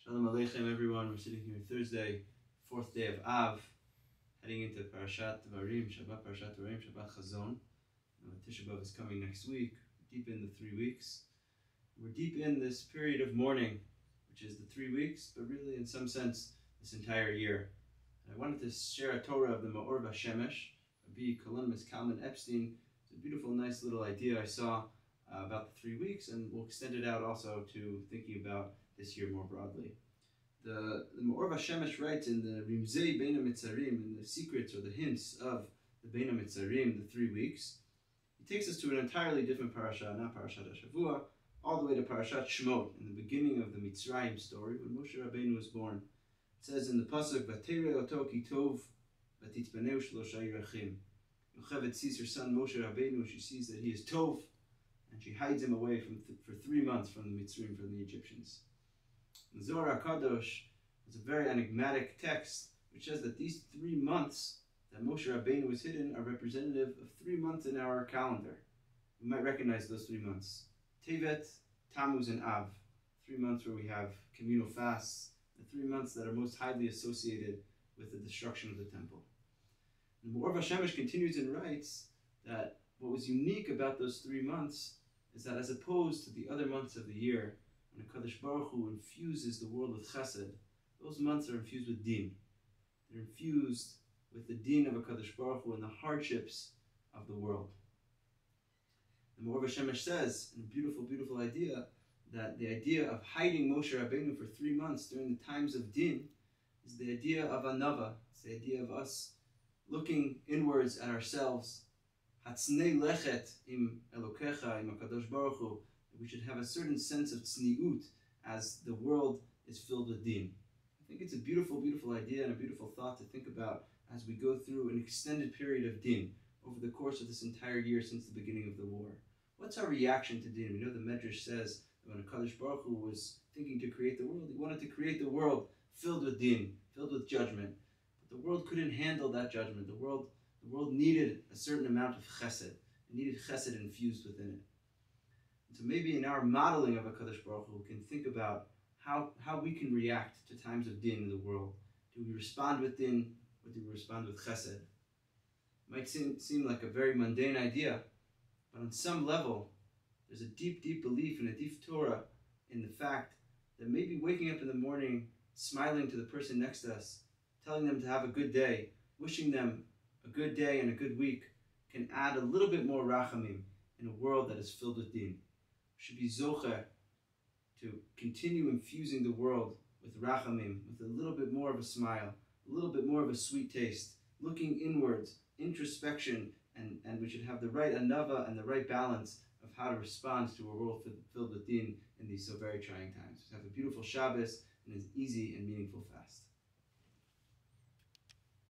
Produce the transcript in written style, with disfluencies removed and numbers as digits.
Shalom Aleichem everyone, we're sitting here Thursday, 4th day of Av, heading into Parashat Devarim, Shabbat Parashat Devarim, Shabbat Chazon. Tisha B'Av is coming next week, deep in the 3 weeks. We're deep in this period of mourning, which is the 3 weeks, but really in some sense, this entire year. And I wanted to share a Torah of the Ma'or Vashemesh, Rabbi Columnus Kalman Epstein. It's a beautiful, nice little idea I saw about the 3 weeks, and we'll extend it out also to thinking about this year more broadly. The Ma'or Vashemesh writes in the Rimzei Bein HaMitzarim, in the secrets or the hints of the Bein HaMitzarim, the 3 weeks. He takes us to an entirely different parasha, not Parashat HaShavua, all the way to Parashat Shemot, in the beginning of the Mitzrayim story, when Moshe Rabbeinu was born. It says in the pasuk, "Vatere oto ki tov, vatitzpaneu shlosha yirachim." Yocheved sees her son Moshe Rabbeinu, she sees that he is tov, and she hides him away for 3 months from the Mitzrayim, from the Egyptians. The Zohar HaKadosh is a very enigmatic text which says that these 3 months that Moshe Rabbeinu was hidden are representative of 3 months in our calendar. We might recognize those 3 months. Tevet, Tammuz, and Av. 3 months where we have communal fasts, the 3 months that are most highly associated with the destruction of the temple. And Ma'or Vashemesh continues and writes that what was unique about those 3 months is that as opposed to the other months of the year, when HaKadosh Baruch Hu infuses the world with chesed, those months are infused with din. They're infused with the din of HaKadosh Baruch Hu and the hardships of the world. The Ma'or Vashemesh says, in a beautiful, beautiful idea, that the idea of hiding Moshe Rabbeinu for 3 months during the times of din is the idea of anava. It's the idea of us looking inwards at ourselves. Hatznei lechet im Elokecha, im HaKadosh Baruch Hu. We should have a certain sense of tzniut as the world is filled with din. I think it's a beautiful, beautiful idea and a beautiful thought to think about as we go through an extended period of din over the course of this entire year since the beginning of the war. What's our reaction to din? We know the Medrash says that when HaKadosh Baruch Hu was thinking to create the world, he wanted to create the world filled with din, filled with judgment. But the world couldn't handle that judgment. The world needed a certain amount of chesed. It needed chesed infused within it. And so maybe in our modeling of HaKadosh Baruch Hu, we can think about how we can react to times of din in the world. Do we respond with din, or do we respond with chesed? It might seem like a very mundane idea, but on some level, there's a deep, deep belief and a deep Torah in the fact that maybe waking up in the morning, smiling to the person next to us, telling them to have a good day, wishing them a good day and a good week, can add a little bit more rachamim in a world that is filled with din. We should be zocher to continue infusing the world with rachamim, with a little bit more of a smile, a little bit more of a sweet taste, looking inwards, introspection, and we should have the right anava and the right balance of how to respond to a world filled with din in these so very trying times. Have a beautiful Shabbos and an easy and meaningful fast.